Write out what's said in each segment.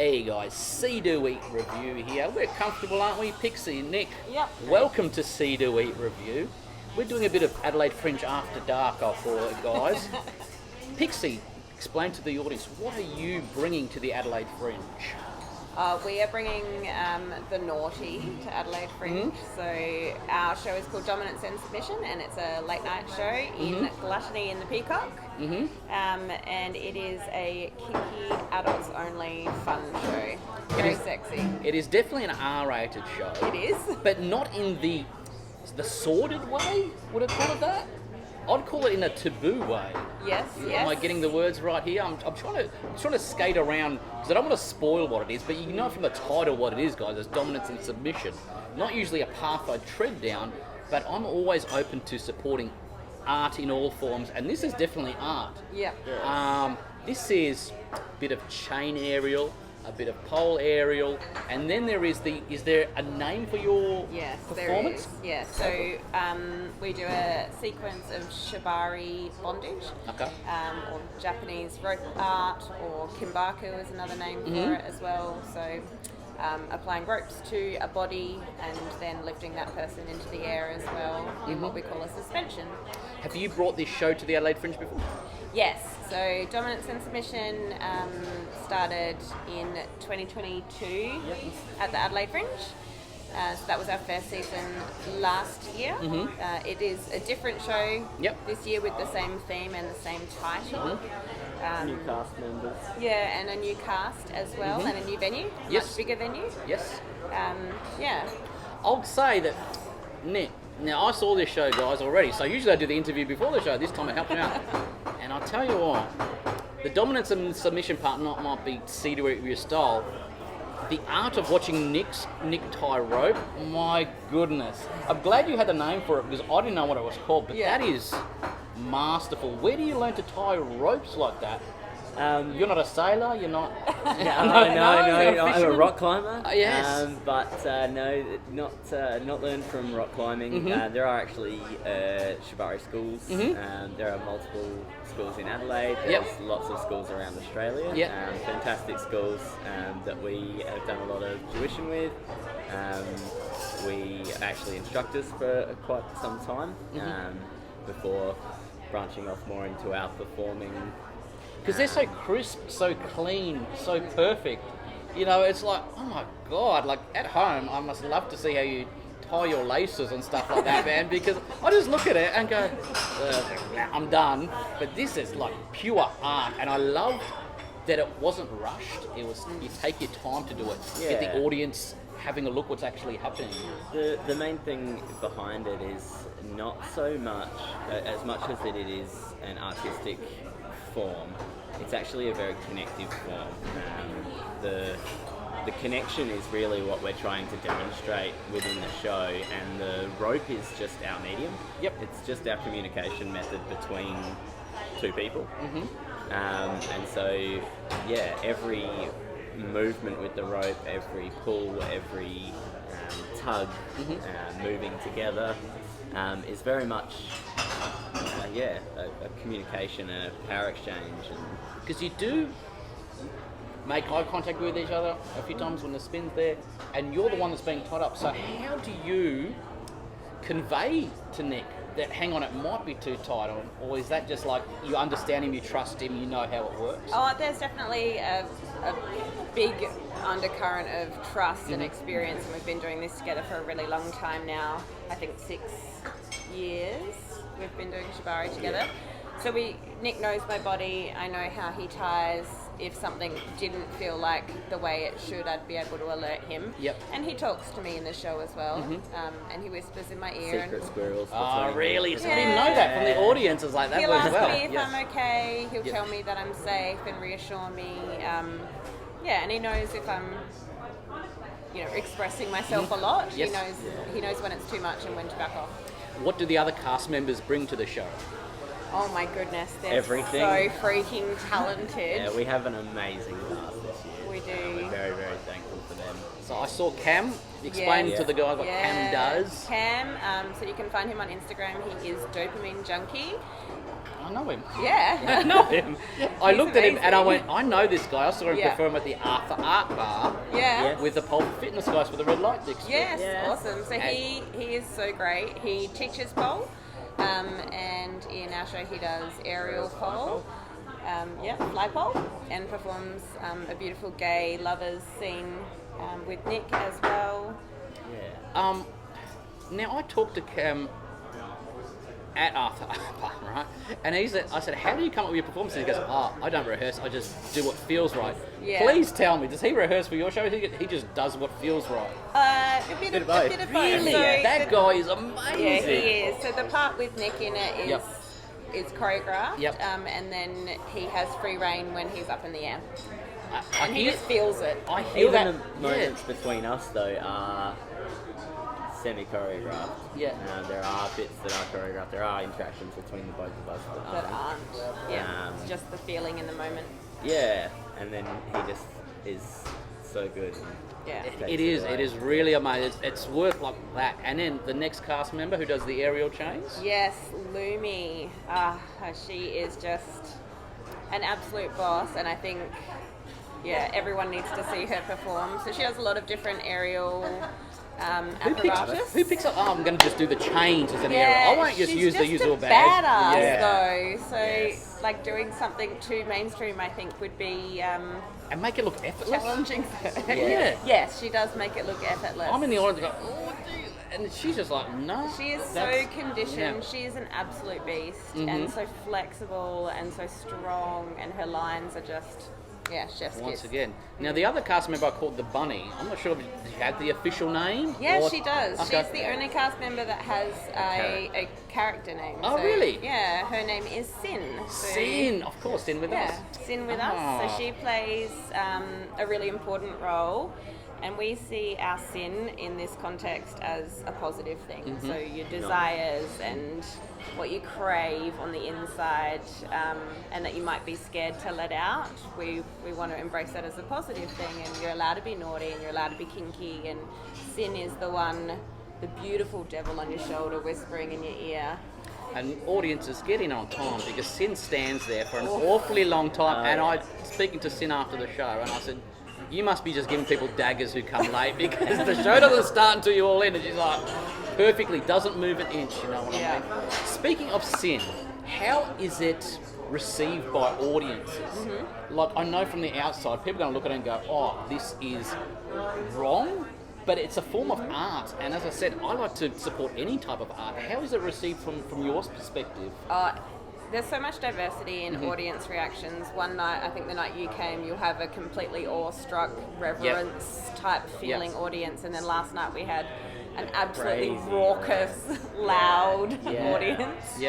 Hey guys, Seedoeatreview here. We're comfortable, aren't we? Pixie Nick. Yep. Welcome to Seedoeatreview. We're doing a bit of Adelaide Fringe after dark, I call it, guys. Pixie, explain to the audience, what are you bringing to the Adelaide Fringe? We are bringing the naughty to Adelaide Fringe. So our show is called Dominance and Submission, and it's a late night show in Gluttony in the Peacock. And it is a kinky, adults only fun show. Very sexy. It is definitely an R-rated show. It is. But not in the sordid way, would I call it that? I'd call it in a taboo way. Yes, Am I getting the words right here? I'm trying to skate around, because I don't want to spoil what it is, but you know from the title what it is, guys. It's dominance and submission. Not usually a path I tread down, but I'm always open to supporting art in all forms, and this is definitely art. Yeah. This is a bit of chain aerial, a bit of pole aerial, and then is there a name for your performance? Yes, so we do a sequence of Shibari bondage, or Japanese rope art, or kimbaku is another name for it as well. So applying ropes to a body and then lifting that person into the air as well in what we call a suspension. Have you brought this show to the Adelaide Fringe before? Yes, so Dominance and Submission started in 2022 at the Adelaide Fringe. So that was our first season last year. It is a different show this year with the same theme and the same title. New cast members. Yeah, and a new cast as well, and a new venue, a much bigger venue. Yes. I'll say that, Nick, now I saw this show, guys, already, so usually I do the interview before the show. This time I helped him out. And I'll tell you what, the dominance and submission part might be Seedoeatreview style. The art of watching Nick tie rope, my goodness. I'm glad you had the name for it, because I didn't know what it was called, but that is masterful. Where do you learn to tie ropes like that? You're not a sailor, you're not... No, I'm a rock climber. Yes. Not learned from rock climbing. There are actually Shibari schools. There are multiple schools in Adelaide. There's lots of schools around Australia. Fantastic schools that we have done a lot of tuition with. We actually instructors for quite some time before branching off more into our performing. Because they're so crisp, so clean, so perfect. You know, it's like, oh my God, like at home, I must love to see how you tie your laces and stuff like that, man, because I just look at it and go, I'm done. But this is like pure art, and I loved that it wasn't rushed. It was, you take your time to do it. Get the audience having a look what's actually happening. The main thing behind it is not so much, as much as it is an artistic form, it's actually a very connective form. The connection is really what we're trying to demonstrate within the show, and the rope is just our medium. It's just our communication method between two people. And so, every movement with the rope, every pull, every tug, moving together, is very much a communication and a power exchange. Because you do make eye contact with each other a few times when the spin's there, and you're the one that's being tied up. So how do you convey to Nick that, hang on, it might be too tight, or is that just like you understand him, you trust him, you know how it works? Oh, there's definitely a big undercurrent of trust and experience, and we've been doing this together for a really long time now. I think 6 years we've been doing Shibari together. So Nick knows my body, I know how he ties. If something didn't feel like the way it should, I'd be able to alert him. And he talks to me in the show as well, and he whispers in my ear. Secret squirrels. Oh, really? So I didn't know that from the audiences like that. He'll as well. ask me if I'm okay, he'll tell me that I'm safe and reassure me. And he knows if I'm expressing myself a lot. He knows when it's too much and when to back off. What do the other cast members bring to the show? Oh my goodness, they're Everything. so freaking talented. Yeah, we have an amazing cast this year. We do. We're very, very thankful for them. So I saw Cam. Explain to the guys what Cam does. Cam, so you can find him on Instagram. He is Dopamine Junkie. I know him. Yeah. I know him. I looked at him and I amazing. went, I know this guy. I saw him perform at the Arthur Art Bar Yeah. with the pole fitness guys with the red light sticks. Yes, awesome. So he is so great. He teaches pole, and in our show he does aerial pole, fly pole, and performs a beautiful gay lovers scene with Nick as well. Yeah. Now I talked to Cam at Arthur, right? And I said, how do you come up with your performance? And he goes, I don't rehearse, I just do what feels right. Yeah. Please tell me, does he rehearse for your show? He just does what feels right. A bit of both. Really? So that guy is amazing. Yeah, he is. So the part with Nick in it is choreographed, and then he has free reign when he's up in the air. And he just feels it. I hear Even that. the moments between us though are semi-choreographed. Yeah. There are bits that are choreographed. There are interactions between the both of us That aren't. Yeah. It's just the feeling in the moment. Yeah, and then he just is so good. Yeah. It is really amazing. It's work like that. And then the next cast member who does the aerial chains. Yes, Lumi. She is just an absolute boss, and I think everyone needs to see her perform. So she does a lot of different aerial apparatus. Who picks up? Oh, I'm going to just do the chains as an aerial. I won't just use the usual badass badge. though. So like doing something too mainstream, I think would be and make it look effortless. challenging. Yeah. Yes, she does make it look effortless. I'm in the audience and go, oh, geez. And she's just like, no. She is so conditioned. She is an absolute beast, and so flexible and so strong, and her lines are just chef's kiss. Once again. Now the other cast member I called the Bunny. I'm not sure if she had the official name. Yeah, she does. Okay. She's the only cast member that has a character name. Oh, so, really? Yeah, her name is Sin. So, Sin, of course, Sin with us. Sin with us. So she plays a really important role. And we see our sin in this context as a positive thing. So your desires and what you crave on the inside, and that you might be scared to let out, we want to embrace that as a positive thing. And you're allowed to be naughty, and you're allowed to be kinky. And sin is the beautiful devil on your shoulder whispering in your ear. And audiences get in on time because Sin stands there for an awfully long time. And I speaking to Sin after the show, and I said, you must be just giving people daggers who come late because the show doesn't start until you're all in. And she's like, perfectly, doesn't move an inch, you know what I mean? Speaking of Sin, how is it received by audiences? Like, I know from the outside, people are going to look at it and go, oh, this is wrong, but it's a form of art. And as I said, I like to support any type of art. How is it received from your perspective? There's so much diversity in audience reactions. One night, I think the night you came, you'll have a completely awestruck, reverence type feeling audience, and then last night we had an absolutely raucous, loud audience.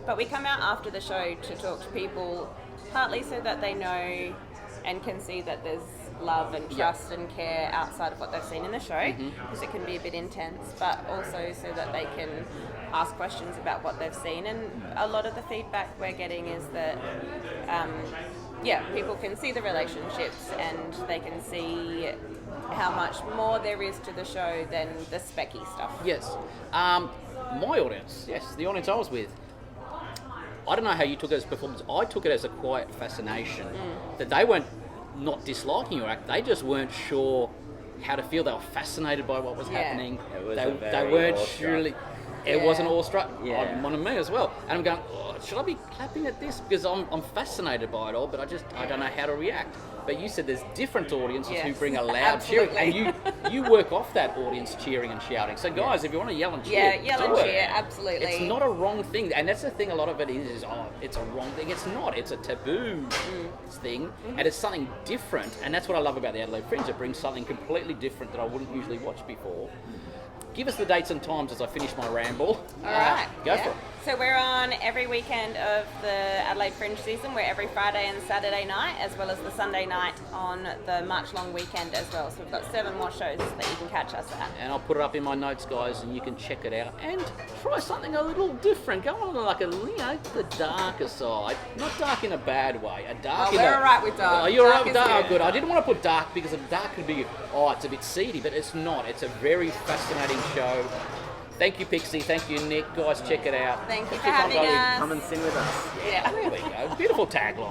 But we come out after the show to talk to people, partly so that they know and can see that there's love and trust and care outside of what they've seen in the show, because it can be a bit intense, but also so that they can ask questions about what they've seen. And a lot of the feedback we're getting is that people can see the relationships and they can see how much more there is to the show than the specky stuff. Yes. My audience, the audience I was with, I don't know how you took it as performance. I took it as a quiet fascination that they weren't not disliking your act, they just weren't sure how to feel. They were fascinated by what was happening. They weren't surely. It wasn't awestruck. One of me as well. And I'm going, should I be clapping at this? Because I'm fascinated by it all, but I don't know how to react. But you said there's different audiences who bring a loud cheering, and you work off that audience cheering and shouting. So guys, if you want to yell and cheer, yell and cheer, absolutely. It's not a wrong thing, and that's the thing. A lot of it is it's a wrong thing. It's not. It's a taboo thing, and it's something different. And that's what I love about the Adelaide Fringe. It brings something completely different that I wouldn't usually watch before. Give us the dates and times as I finish my ramble. All right. Go for it. So we're on every weekend of the Adelaide Fringe season. We're every Friday and Saturday night, as well as the Sunday night on the March long weekend as well. So we've got 7 more shows that you can catch us at. And I'll put it up in my notes, guys, and you can check it out and try something a little different. Go on like the darker side. Not dark in a bad way. We're all right with dark. Oh, you're all right with dark. Oh, good. I didn't want to put dark because dark could be, it's a bit seedy, but it's not. It's a very fascinating show. Thank you, Pixie. Thank you, Nick. Guys, check it out. Thank you for having us. Come and sing with us. Yeah, there we go. Beautiful tagline.